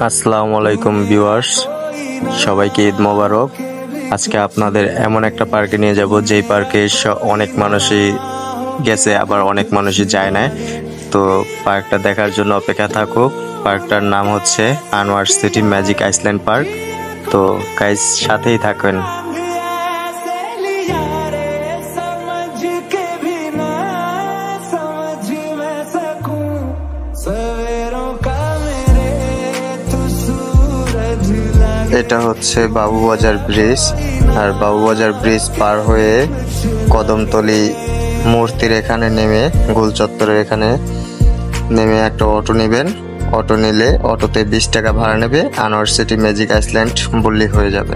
আসসালামু আলাইকুম ভিউয়ার্স, সবাইকে ঈদ মোবারক। আজকে আপনাদের এমন একটা পার্কে নিয়ে যাব যেই পার্কে অনেক মানুষই গেছে, আবার অনেক মানুষই যায় না। তো পার্কটা দেখার জন্য অপেক্ষা থাকুক। পার্কটার নাম হচ্ছে Anwar city magic Iceland park. তো গাইস, সাথেই থাকেন। এটা হচ্ছে বাবুবাজার ব্রিজ, আর বাবুবাজার ব্রিজ পার হয়ে কদমতলী মূর্তির এখানে নেমে গোল চত্বরের এখানে নেমে একটা অটো নেবেন। অটো নিলে অটোতে 20 টাকা ভাড়া নেবে। আনোয়ার সিটি ম্যাজিক আইসল্যান্ড বললি হয়ে যাবে।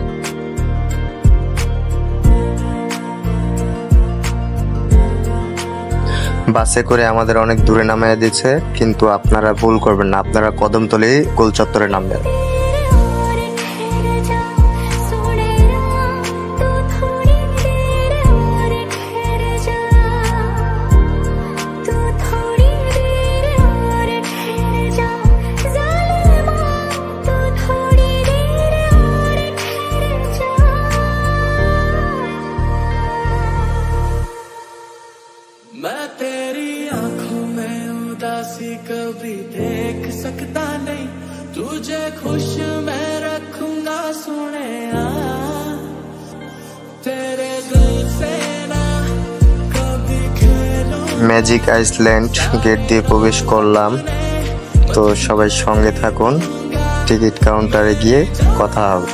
বাসে করে আমাদের অনেক দূরে নামিয়ে দিচ্ছে, কিন্তু আপনারা ভুল করবেন না, আপনারা কদমতলী গোল চত্বরে নামবেন। मैं तेरी आंखों में उदासी कभी देख सकता नहीं, तुझे खुश मैं रखूंगा सुने तेरे दिल से ना कभी खेलूं। ম্যাজিক আইসল্যান্ড গেট দিয়ে প্রবেশ করলাম। তো সবাই সঙ্গে থাকুন, টিকিট কাউন্টারে গিয়ে কথা হবে।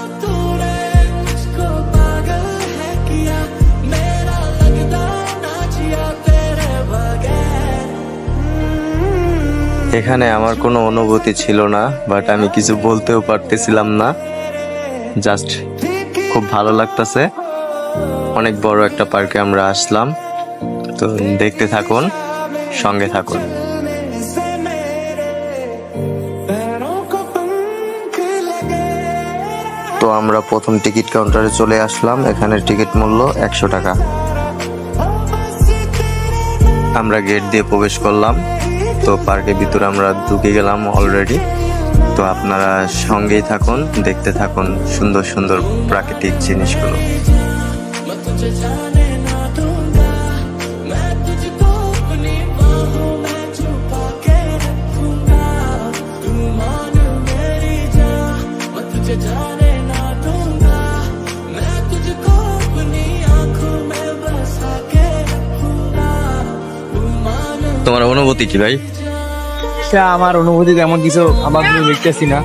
এখানে আমার কোনো অনুভূতি ছিল না, বাট আমি কিছু বলতেও পারতেছিলাম না। জাস্ট খুব ভালো লাগতেছে। অনেক বড় একটা পার্কে আমরা আসলাম। তো দেখতে থাকুন, সঙ্গে থাকুন। তো আমরা প্রথম টিকিট কাউন্টারে চলে আসলাম। এখানে টিকিট মূল্য 100 টাকা। আমরা গেট দিয়ে প্রবেশ করলাম। তো পার্কের ভিতরে আমরা ঢুকে গেলাম অলরেডি। তো আপনারা সঙ্গেই থাকুন, দেখতে থাকুন সুন্দর সুন্দর প্রাকৃতিক জিনিসগুলো। তোমার অনুভূতি কি ভাই? আমার অনুভূতি তেমন কিছু আমার দেখতেছি না।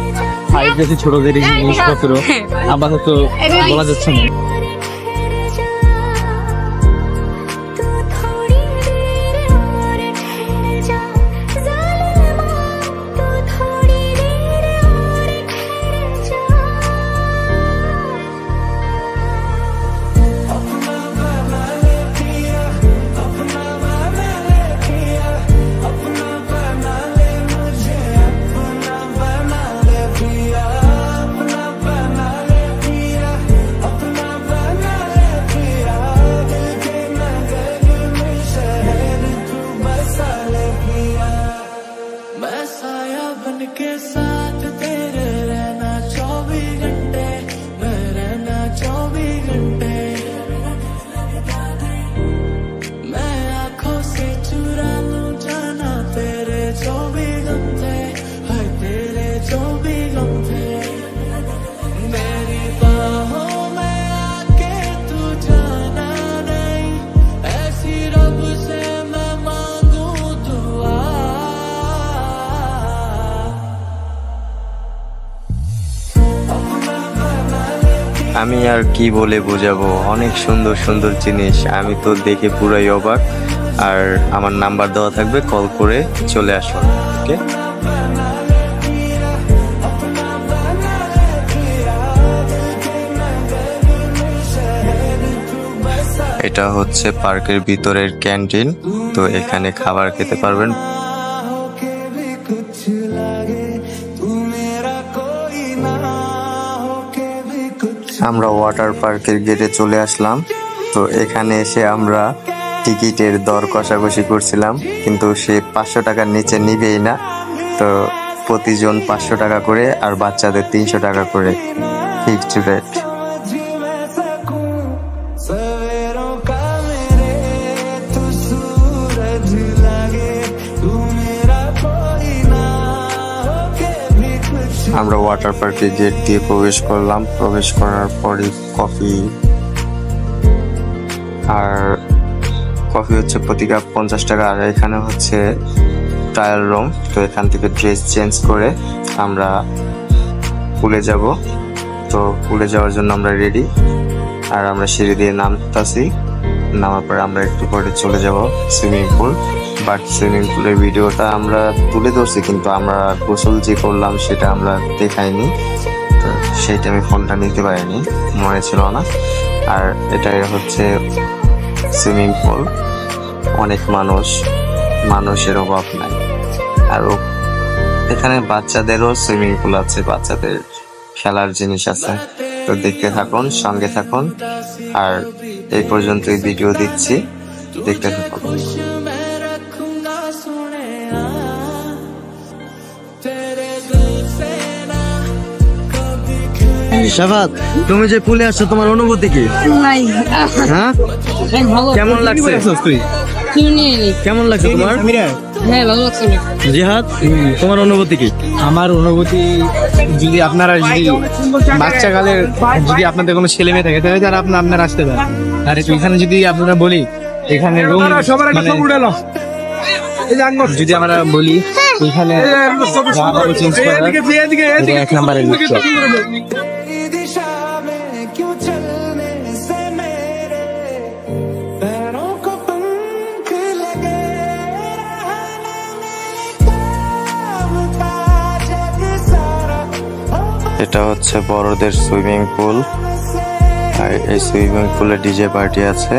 দেখতেছি ছোটদের জিনিসপত্র, আপাতত বলা যাচ্ছে না। के साथ तेरे रहना 24 घंटे, मैं रहना 24 घंटे। मैं आंखों से चुरा लूं जाना तेरे 24 घंटे, हाय तेरे 24 घंटे। मेरी बाहों में आके तू जाना नहीं, ऐसी रब से मैं मांगू दुआ। আমি আর কি বলে বোঝাবো, অনেক সুন্দর সুন্দর জিনিস। আমি তো দেখে পুরাই অবাক। আর আমার নাম্বার দেওয়া থাকবে, কল করে চলে আসুন। ওকে, এটা হচ্ছে পার্কের ভিতরের ক্যান্টিন। তো এখানে খাবার খেতে পারবেন। আমরা ওয়াটার পার্কের গেটে চলে আসলাম। তো এখানে এসে আমরা টিকিটের দর কষাকষি করছিলাম, কিন্তু সে 500 টাকার নিচে নিবেই না। তো প্রতিজন 500 টাকা করে আর বাচ্চাদের 300 টাকা করে ফিক্সড রেট। जी मैं सकूं सवेरों का मेरे तू सूरज लगे तू मेरा कोई ना होके भी कुछ আমরা ওয়াটার পার্কে গেট দিয়ে প্রবেশ করলাম। প্রবেশ করার পরে কফি হচ্ছে প্রতি কাপ 50 টাকা। আর এখানে হচ্ছে ট্রায়াল রুম। তো এখান থেকে ড্রেস চেঞ্জ করে আমরা পুলে যাব। তো পুলে যাওয়ার জন্য আমরা রেডি। আর আমরা সিঁড়ি দিয়ে নামতাছি। নামার পরে আমরা একটু পরে চলে যাব সুইমিং পুল। বাট সুইমিং পুলের ভিডিওটা আমরা তুলে ধরছি, কিন্তু আমরা গোসল যে করলাম সেটা আমরা দেখাইনি। তো সেই টাইমে ফোনটা নিতে পারিনি, মনে ছিল না। আর এটাই হচ্ছে সুইমিং পুল। অনেক মানুষের অভাব নাই। আর এখানে বাচ্চাদেরও সুইমিং পুল আছে, বাচ্চাদের খেলার জিনিস আছে। তো দেখতে থাকুন, সঙ্গে থাকুন। আর এই পর্যন্তই ভিডিও দিচ্ছি, দেখতে থাকুন। मैं रखूंगा सुने तेरे दिल से ना कभी শাফাত, তুমি যে পুলে আসছো তোমার অনুভূতি কি? নাই হ্যাঁ, কেমন লাগছে? তুই কেমন লাগছে তোমার? হ্যাঁ ভালো লাগছে অনেক। জিহাদ, তোমার অনুভূতি কি? আমার অনুভূতি, যদি আপনারা বাচ্চাকালের যদি আপনাদের কোনো ছেলে মেয়ে থাকে তাহলে তারা আপনারা আসতে পারেন। আর এখানে যদি আপনারা বলি এখানে রুম যদি আমরা বলি এখানে চেঞ্জ করার 1 নম্বরের লিস্ট। तेरी दिशा में क्यों चलने से मेरे पैरों को पंख लगे रहने में था जग सारा এটা হচ্ছে বড়দের সুইমিং পুল। আর এই সুইমিং পুলে ডিজে পার্টি আছে,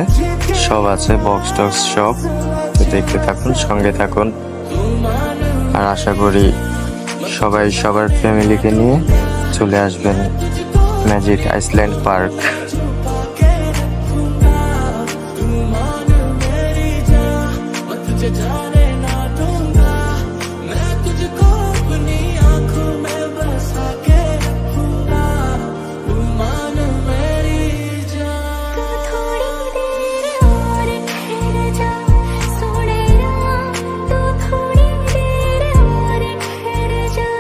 সব আছে, বক্স টক্স সব। তো দেখতে থাকুন, সঙ্গে থাকুন। আর আশা করি সবাই সবার ফ্যামিলিকে নিয়ে চলে আসবেন ম্যাজিক আইসল্যান্ড পার্ক। तुझे जाने ना दूंगा मैं तुझको अपनी आंखों में बसा के रखूंगा तू मान मेरी जान थोड़ी देर और ठहर जा सोने तू थोड़ी देर और ठहर जा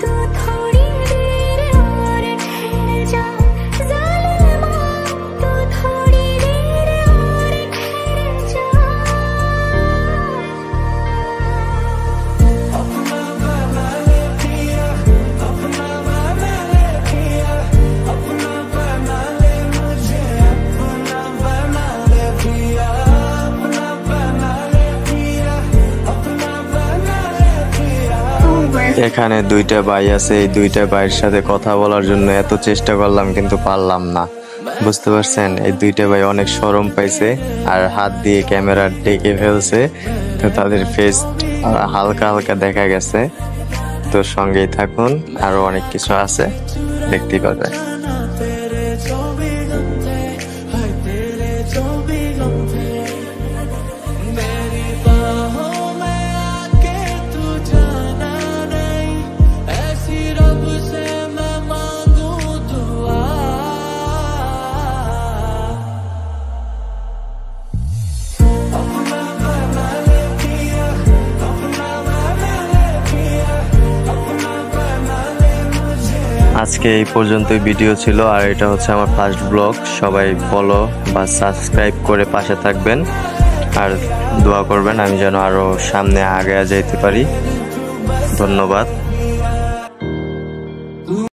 तू थोड़ी देर और ठहर जा ज़ालिमा तू थोड़ी देर और ठहर जा अपना बना ले पिया अपना बना ले पिया अपना बना ले मुझे अपना बना ले पिया अपना बना ले पिया अपना बना ले पिया এখানে 2টা ভাই আছে। এই 2টা ভাইয়ের সাথে কথা বলার জন্য এত চেষ্টা করলাম কিন্তু পারলাম না। বুঝতে পারছেন, এই 2টা ভাই অনেক শরম পাইছে আর হাত দিয়ে ক্যামেরা ঢেকে ফেলছে। তো তাদের ফেস হালকা হালকা দেখা গেছে। তো সঙ্গেই থাকুন, আরো অনেক কিছু আছে, দেখতেই পাবেন। तेरे जो भी गम थे हाय तेरे जो भी गम थे मेरी बाहों में आके तू जाना नहीं ऐसी रब से मैं मांगू दुआ अपना बना ले पिया अपना बना ले पिया अपना बना ले मुझे আজকে এই পর্যন্তই ভিডিও ছিল। আর এটা হচ্ছে আমার ফার্স্ট ব্লগ। সবাই ফলো বা সাবস্ক্রাইব করে পাশে থাকবেন আর দোয়া করবেন আমি যেন আরো সামনে আগে যেতে পারি। ধন্যবাদ।